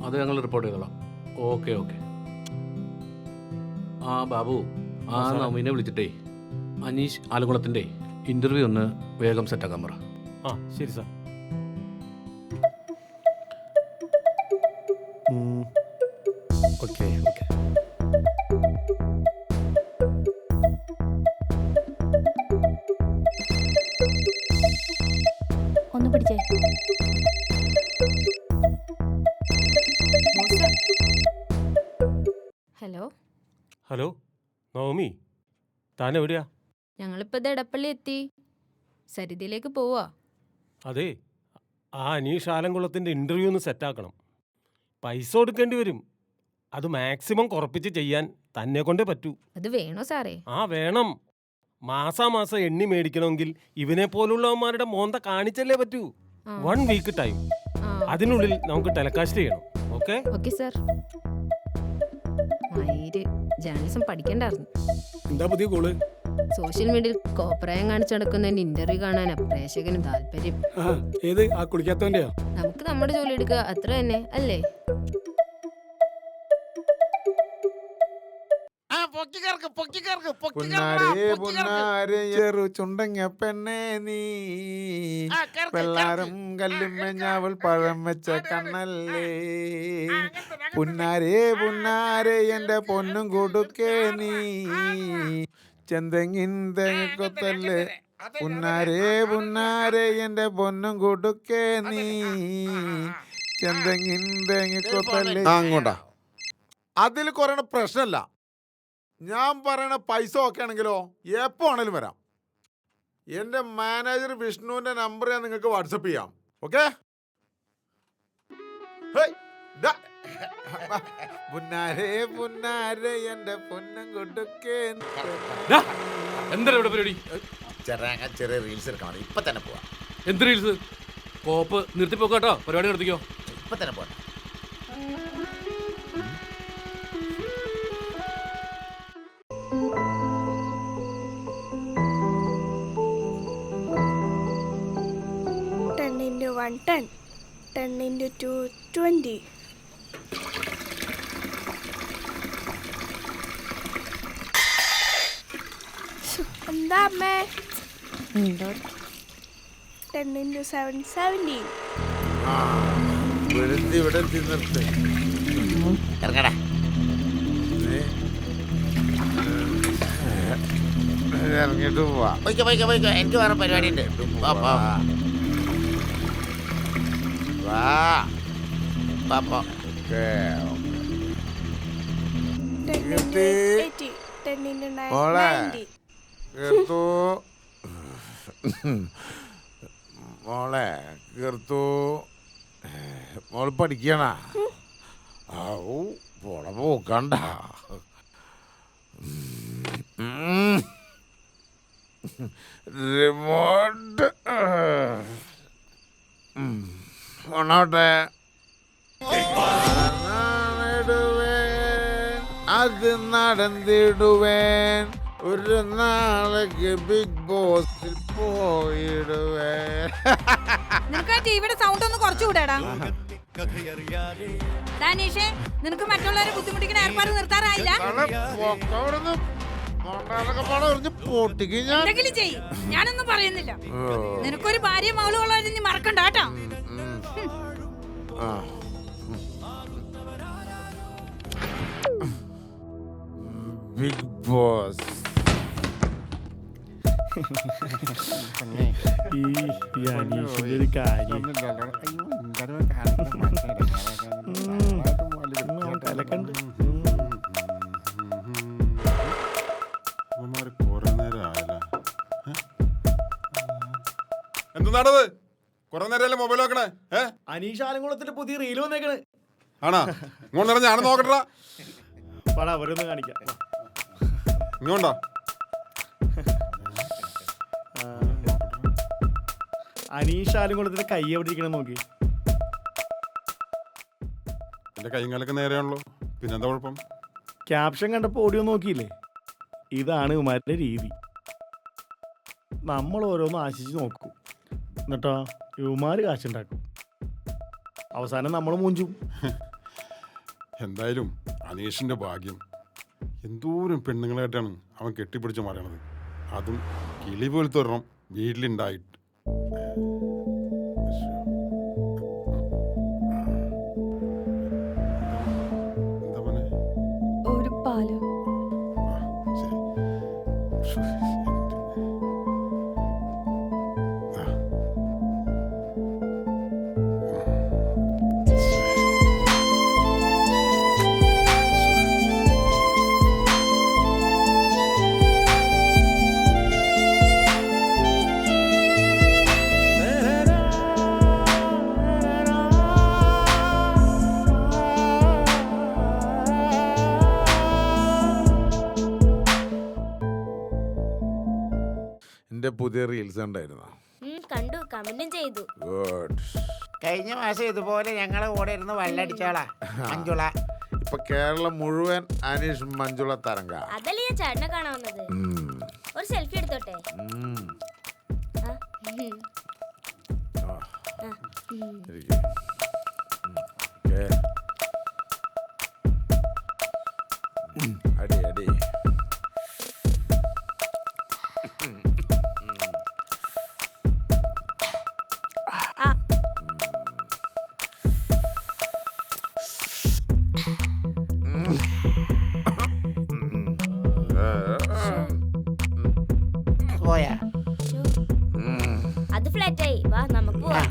അത് ഞങ്ങൾ റിപ്പോർട്ട് ചെയ്തോളാം. Okay okay. ആ ബാബു, ആ നവീനെ വിളിച്ചിട്ടേ അനീഷ് ആലങ്കുളത്തിൻ്റെ ഇൻ്റർവ്യൂ ഒന്ന് വേഗം സെറ്റാക്കാൻ പറ. ആ ശരി സാർ. Okay okay. ഒന്ന് പിടിച്ചേ. ഹലോ ഹലോ നവമി, താൻ എവിടെയാ? ഞങ്ങളിപ്പോ ഇത് എടപ്പള്ളി എത്തി. സരിതയിലേക്ക് പോവാ. അതെ, ആ അനീഷ് ആലങ്കുളത്തിൻ്റെ ഇൻ്റർവ്യൂ ഒന്ന് സെറ്റാക്കണം. പൈസ കൊടുക്കേണ്ടി വരും. അത് മാക്സിമം കുറപ്പിച്ച് ചെയ്യാൻ തന്നെ കൊണ്ടേ പറ്റൂ. അത് വേണോ സാറേ? ആ വേണം. മാസാമാസം എണ്ണി മേടിക്കണമെങ്കിൽ ഇവനെ പോലുള്ളവന്മാരുടെ മോന്ത കാണിച്ചല്ലേ പറ്റൂ. 1 വീക്ക് ടൈം. അതിനുള്ളിൽ നമുക്ക് ടെലികാസ്റ്റ് ചെയ്യണം. Okay okay sir. മയിര് ജേർണലിസം പഠിക്കണ്ടായിരുന്നു. എന്താ പുതിയ കോള്? സോഷ്യൽ മീഡിയയിൽ കോപ്രായം കാണിച്ചു നടക്കുന്നതിന്റെ ഇന്റർവ്യൂ കാണാനാ പ്രേക്ഷകന് താല്പര്യം. ഏത് ആ കുളിക്കാത്തവന്റെയോ? നമുക്ക് നമ്മുടെ ജോലി എടുക്കുക, അത്ര തന്നെ അല്ലേ? ചുണ്ടങ്ങ പെണ്ണേ നീ വെള്ളാരം കല്ലും മെഞ്ഞാവൾ പഴം വെച്ച കണ്ണല്ലേ പുന്നാരേ പുന്നാരേ എന്റെ പൊന്നും കൊടുക്കേ നീ ചെന്തെങ്ങിൻ തേങ്ങക്കൊത്തല്ലേ പുന്നാരേ പുന്നാരേ എന്റെ പൊന്നും കൊടുക്കേ നീ ചെന്തെങ്ങിൻ തേങ്ങക്കൊത്തല്ലേ. അങ്ങോട്ടാ അതിൽ കുറയണ പ്രശ്നമല്ല. ഞാൻ പറയണ പൈസ ഒക്കെ ആണെങ്കിലോ എപ്പോ ആണെങ്കിലും വരാം. എൻ്റെ മാനേജർ വിഷ്ണുവിൻ്റെ നമ്പർ ഞാൻ നിങ്ങൾക്ക് വാട്സപ്പ് ചെയ്യാം. ഓക്കെ? പുന്നാരേ പുന്നാരേ എൻ്റെ പൊന്നും കൊടുക്കേ. എന്താ ഇവിടെ പരിപാടി? ചെറിയ റീൽസ് എടുക്കണം. ഇപ്പൊ തന്നെ പോവാം. എന്ത് റീൽസ്? കോപ്പ് നിർത്തിപ്പോക്കാട്ടോ, പരിപാടി നിർത്തിക്കോ. ഇപ്പൊ തന്നെ പോവാം. into 1 10, 10 into 2 20. എന്താ അമ്മേ? 10 into 7 17. ഇവിടെ നിർത്ത്. ഇറങ്ങടാ. ഇറങ്ങിട്ട് പോവാ. എനിക്ക് വേറെ പരിപാടി ഉണ്ട്. മോളെ കീർത്തു മോള് പഠിക്കണ പോണ പോക്കണ്ട. റിമോട്ട് ഒന്നോട്ടെ. അത് നടന്നിടുവേൻ ഒരു നാളേക്ക് ബിഗ് ബോസിൽ പോയിടുവേൻ. നിനക്ക് ആ ടിവിയുടെ സൗണ്ട് ഒന്ന് കുറച്ചുകൂടാടാ. ദാനേഷേ, നിനക്ക് മറ്റുള്ളവരെ ബുദ്ധിമുട്ടിക്കുന്ന ഏർപ്പാട് നിർത്താറായില്ല. എന്തെങ്കിലും ചെയ്യ്, ഞാനൊന്നും പറയുന്നില്ല. നിനക്കൊരു ഭാര്യ മകളും ഉള്ളത് നീ മറക്കണ്ട കേട്ടോ. ബിഗ് ബോസ് ഒരു കാര്യം എന്താണ് കുറെ നേരമല്ലേ മൊബൈൽ നോക്കണേ? അനീഷ് ആലങ്കുളത്തിന്റെ പുതിയ റീല് വന്നേക്കണ്. ആണോ? ഇങ്ങോട്ട് നേരം ഞാനും നോക്കട്ടാ. പടാ അവരൊന്ന് കാണിക്കാം. ഇങ്ങോട്ടോ? അനീഷ് ആലങ്കുളത്തിന്റെ കൈ എവിടെ ഇരിക്കണം നോക്കി. എന്റെ കൈകാലൊക്കെ നേരെയാണല്ലോ, പിന്നെന്താ കുഴപ്പം? ക്യാപ്ഷൻ കണ്ടപ്പോൾ ഓഡിയോ നോക്കിയില്ലേ? ഇതാണ് ഇവന്മാരുടെ രീതി. നമ്മൾ ഓരോന്ന് ആശിച്ച് നോക്കും, എന്നിട്ടോ ഇവന്മാര് കാശുണ്ടാക്കും. അവസാനം നമ്മൾ മൂഞ്ചും. എന്തായാലും അനീഷിന്റെ ഭാഗ്യം. എന്തോരം പെണ്ണുങ്ങളായിട്ടാണ് അവൻ കെട്ടിപ്പിടിച്ച് മറയണത്. അതും കിളി പോലത്തെ ഒരെണ്ണം വീട്ടിലുണ്ടായിട്ട്. എന്താ മോനെ? ഒരു പാല്. ശരി. ആ. എന്റെ പുതിയ റീൽസ് ഉണ്ടായിരുന്ന കണ്ടു, കമന്റും ചെയ്തു. ഗുഡ്. കഴിഞ്ഞ മാസം ഇതുപോലെ ഞങ്ങളെ കൂടെ ഇരുന്ന് വെള്ളടിച്ചോളാ മഞ്ജുള. ഇപ്പൊ കേരളം മുഴുവൻ അനീഷ് മഞ്ജുള തരംഗ. അതല്ലേ ഞാൻ ചേട്ടനെ കാണാൻ വന്നത്. ഒരു സെൽഫി എടുത്തോട്ടെ? അടി അടി. പോയാ അത് ഫ്ലാറ്റായി. വാ നമുക്ക് പോവാം.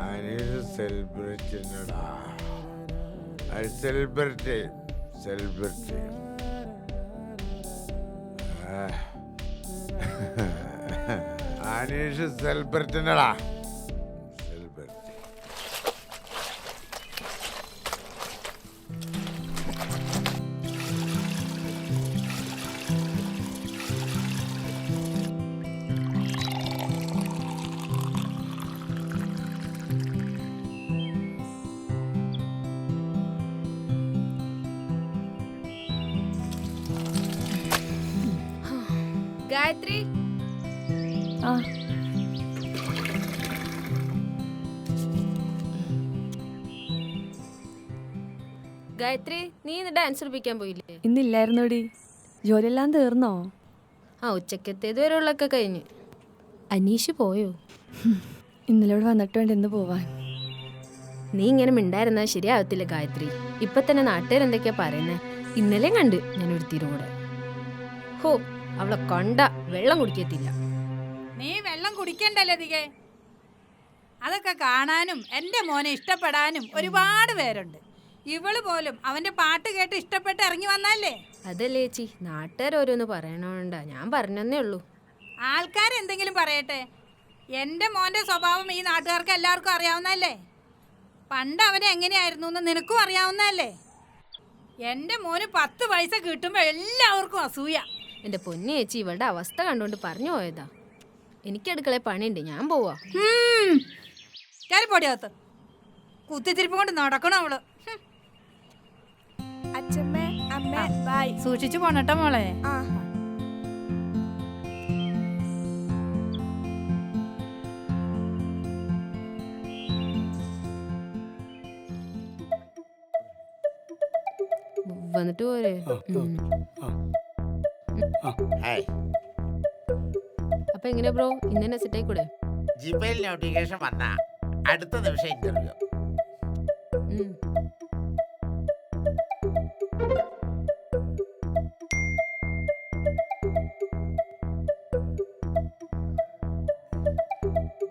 അനീഷ് സെലിബ്രിറ്റിനടാ. Celebrity celebrity. അനീഷ് സെലിബ്രിറ്റിനടാ. സെലിബ്രിറ്റി. ഗായത്രി, ഗായത്രി, നീ ഇന്ന് ഡാൻസ് പഠിപ്പിക്കാൻ പോയില്ലേ? ഇന്നില്ലായിരുന്നോടി. ജോലിയെല്ലാം തീർന്നോ? ആ, ഉച്ചക്കത്തേത് വരെയുള്ളൊക്കെ കഴിഞ്ഞ്. അനീഷ് പോയോ? ഇന്നലെ ഇവിടെ വന്നിട്ട് വേണ്ട ഇന്ന് പോവാൻ. നീ ഇങ്ങനെ മിണ്ടായിരുന്നാൽ ശരിയാവത്തില്ല ഗായത്രി. ഇപ്പൊ തന്നെ നാട്ടുകാരെന്തൊക്കെയാ പറയുന്നേ. ഇന്നലെ കണ്ട് ഞാൻ ഒരുത്തിയുടെ കൂടെ. ഹോ, അവളെ കണ്ട വെള്ളം കുടിക്കത്തില്ല. നീ വെള്ളം കുടിക്കണ്ടല്ലേ ദികേ? അതൊക്കെ കാണാനും എൻ്റെ മോനെ ഇഷ്ടപ്പെടാനും ഒരുപാട് പേരുണ്ട്. ഇവള് പോലും അവന്റെ പാട്ട് കേട്ട് ഇഷ്ടപ്പെട്ട് ഇറങ്ങി വന്നല്ലേ. അതല്ലേ ചേച്ചി, നാട്ടുകാർ ഓരോന്ന് പറയണോണ്ടാ ഞാൻ പറഞ്ഞേ ഉള്ളൂ. ആൾക്കാരെന്തെങ്കിലും പറയട്ടെ, എൻ്റെ മോൻ്റെ സ്വഭാവം ഈ നാട്ടുകാർക്ക് എല്ലാവർക്കും അറിയാവുന്നല്ലേ. പണ്ട് അവനെ എങ്ങനെയായിരുന്നു എന്ന് നിനക്കും അറിയാവുന്നല്ലേ. എൻ്റെ മോന് 10 പൈസ കിട്ടുമ്പോൾ എല്ലാവർക്കും അസൂയ. എൻ്റെ പൊന്നി ചേച്ചി, ഇവളുടെ അവസ്ഥ കണ്ടുകൊണ്ട് പറഞ്ഞു പോയതാ. എനിക്ക് അടുക്കളയിൽ പണിയുണ്ട്, ഞാൻ പോവാ. കയറിപ്പോടിയകത്ത് കുത്തിത്തിരിപ്പ് കൊണ്ട് നടക്കണം അവള്. അച്ഛമ്മേ, അമ്മേ, ബൈ. സൂക്ഷിച്ചു പോണട്ടോ മോളെ. ആ. വന്നിട്ട് പോരെ. ഹായ്. അപ്പൊ എങ്ങനെ ബ്രോ, ഇന്നെ സെറ്റ് ആയിക്കൂടെ? ജിമെയിൽ നോട്ടിഫിക്കേഷൻ വന്ന അടുത്ത നിമിഷം ഇന്റർവ്യൂ.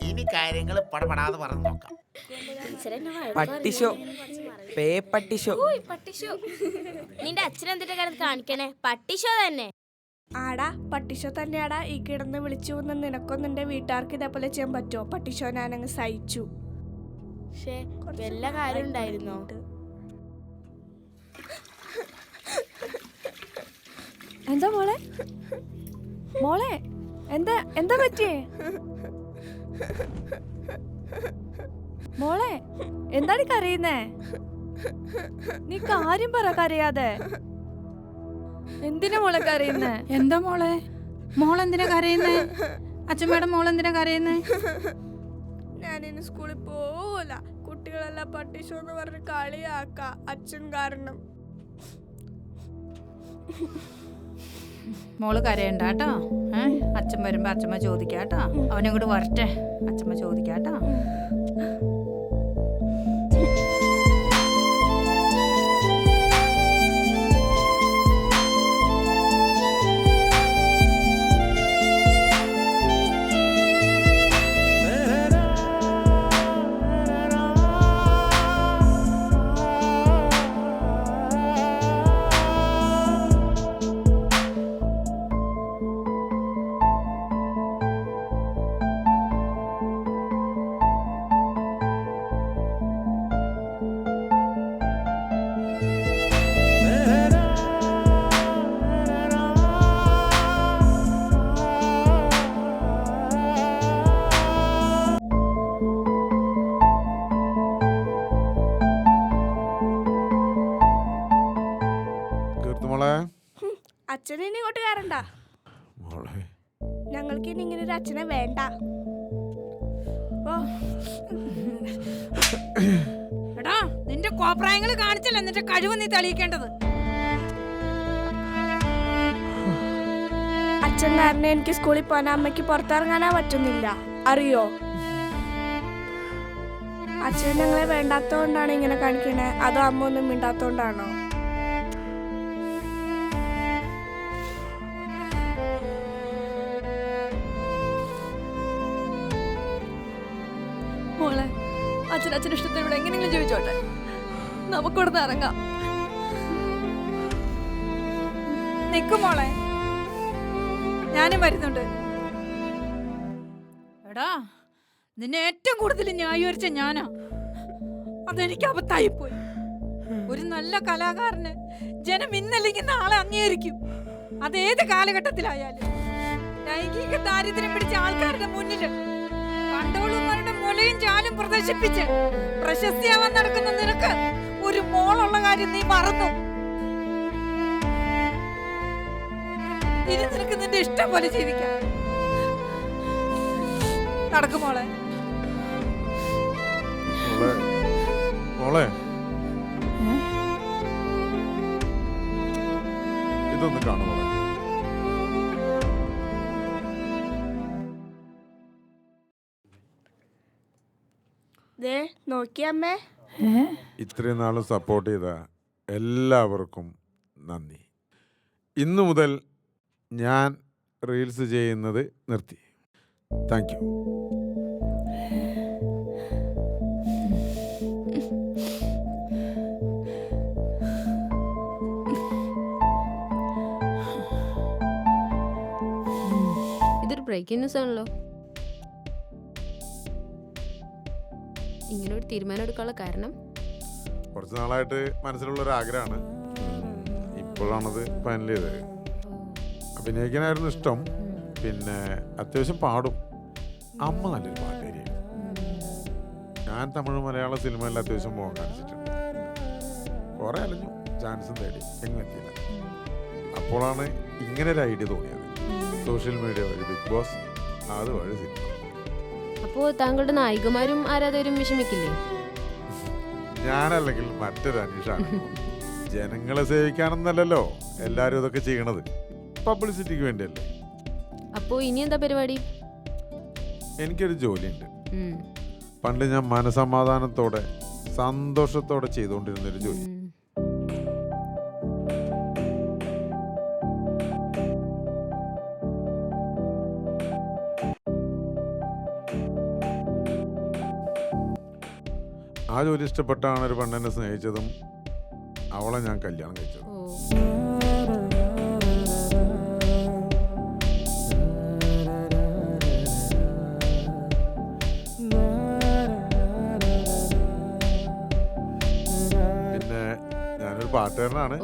ഇനി കാര്യങ്ങൾ പടപടാതെ പറഞ്ഞു നോക്കാം. പട്ടിഷോ, പേ പട്ടിഷോ. പട്ടിഷോ. നിന്റെ അച്ഛനെന്തിട്ട് കിടന്ന് കാണിക്കണേ? പട്ടിഷോ തന്നെ. ആടാ, പട്ടിഷോ തന്നെയാടാ. ഈ കിടന്ന് വിളിച്ചു വന്ന് നിനക്കും നിന്റെ വീട്ടുകാർക്ക് ഇതേപോലെ ചെയ്യാൻ പറ്റുമോ? പട്ടിഷോ ഞാനങ്ങ് സഹിച്ചു. വല്ല കാര്യം ഉണ്ടായിരുന്നോ? എന്താ മോളെ? മോളെ എന്താ എന്താ പറ്റിയേ? മോളെ എന്താണ് കരയുന്നേ? നീ കാര്യം പറ, കരയാതെ. എന്തിനാ മോളെ കരയുന്നേ? എന്താ മോളെ, മോളെന്തിനാ കരയുന്നേ? അച്ഛമ്മയുടെ മോളെന്തിനാ കരയുന്നേ? ഞാനിനി സ്കൂളിൽ പോവൂല. കുട്ടികളെല്ലാം പട്ടിഷോ എന്ന് പറഞ്ഞ് കളിയാക്ക അച്ഛൻ കാരണം. മോള് കരയണ്ട കേട്ടോ. അച്ഛൻ വരുമ്പോ അച്ഛമ്മ ചോദിക്കാട്ടോ. അവനങ്ങോട്ട് വരട്ടെ, അച്ഛമ്മ ചോദിക്കാട്ടോ. മോളെ അച്ഛനെ ഇനി ഇങ്ങോട്ട് കയറണ്ട. മോളെ ഞങ്ങൾക്ക് ഇനി ഇങ്ങനെ ഒരു അച്ഛനെ വേണ്ട. ഓ എടാ, നിന്റെ കോപ്രായങ്ങൾ കാണിച്ചല്ല എന്നിട്ട് കഴിവ് നീ തെളിയിക്കേണ്ടത്. അച്ഛൻ കാരണം എനിക്ക് സ്കൂളിൽ പോകാൻ അമ്മയ്ക്ക് പുറത്തിറങ്ങാനാ പറ്റുന്നില്ല, അറിയോ? അച്ഛൻ ഞങ്ങളെ വേണ്ടാത്തോണ്ടാണ് ഇങ്ങനെ കാണിക്കണേ, അതോ അമ്മ ഒന്നും മിണ്ടാത്തോണ്ടാണോ? മോളെ അച്ഛൻ്റെ ഇഷ്ടത്തിനോട് എങ്ങനെയെങ്കിലും ചോദിച്ചോട്ടെ, നമുക്കിവിടുന്ന് ഇറങ്ങാം. നിക്കും മോളെ, ഞാനും വരുന്നുണ്ട്. എടാ, നിന്നെ ഏറ്റവും കൂടുതൽ ന്യായീകരിച്ച ഞാനാ. അതെനിക്ക് അബദ്ധായിപ്പോയി. ഒരു നല്ല കലാകാരന് ജനം ഇന്നല്ലെങ്കിൽ നാളെ അംഗീകരിക്കും, അതേത് കാലഘട്ടത്തിലായാലും. ലൈംഗിക ദാരിദ്ര്യം പിടിച്ച ആൾക്കാരുടെ മുന്നില് കണ്ടോളുമാരുടെ മുലയും ചാലും പ്രദർശിപ്പിച്ച് പ്രശസ്തിയാവാൻ നടക്കുന്ന നിനക്ക് ഒരു മോളുള്ള കാര്യം നീ മറന്നു. ഇനി നിനക്ക് നിന്റെ ഇഷ്ടം പോലെ ജീവിക്കാം. നടക്കും മോളെ. മോളെ ഇതൊന്ന് കാണുമോ? നോക്കിയമ്മേ, ഇത്രയും നാളും സപ്പോർട്ട് ചെയ്ത എല്ലാവർക്കും നന്ദി. ഇന്നു മുതൽ ഞാൻ റീൽസ് ചെയ്യുന്നത് നിർത്തി. Thank you. ഇതൊരു ബ്രേക്കിംഗ് ന്യൂസ് ആണല്ലോ. ഇങ്ങനെ ഒരു തീരുമാനം എടുക്കാനുള്ള കാരണം? കുറച്ച് നാളായിട്ട് മനസ്സിലുള്ളൊരു ആഗ്രഹമാണ്. ഇപ്പോഴാണത് ഫൈനൽ ചെയ്തത്. അഭിനയിക്കാനായിരുന്നു ഇഷ്ടം. പിന്നെ അത്യാവശ്യം പാടും. അമ്മ നല്ലൊരു പാട്ടുകാരിയാണ്. ഞാൻ തമിഴ് മലയാള സിനിമയിൽ അത്യാവശ്യം പോകാൻ കാണിച്ചിട്ടുണ്ട്. കുറേ അലഞ്ഞു, ചാൻസും തേടി, എങ്ങും എത്തിയില്ല. അപ്പോഴാണ് ഇങ്ങനെ ഒരു ഐഡിയ തോന്നിയത്. സോഷ്യൽ മീഡിയ വഴി ബിഗ് ബോസ്, അത് വഴി സിനിമ. അപ്പോ താങ്കളുടെ നായികമാരും ആരാധകരും വിഷമിക്കില്ലേ? ഞാനല്ലെങ്കിൽ മറ്റൊരു അനീഷാണ്. ജനങ്ങളെ സേവിക്കാനെന്നല്ലല്ലോ എല്ലാരും ഇതൊക്കെ ചെയ്യണത്, പബ്ലിസിറ്റിക്ക് വേണ്ടിയല്ലേ. അപ്പോ ഇനി എന്താ പരിപാടി? എനിക്കൊരു ജോലിയുണ്ട്. പണ്ട് ഞാൻ മനസമാധാനത്തോടെ സന്തോഷത്തോടെ ചെയ്തുകൊണ്ടിരുന്നൊരു ജോലി. ആ ജോലി ഇഷ്ടപ്പെട്ടാണ് ഒരു പെണ്ണെന്നെ സ്നേഹിച്ചതും അവളെ ഞാൻ കല്യാണം കഴിച്ചതും. പിന്നെ ഞാനൊരു പാട്ടുകാരനാണ്.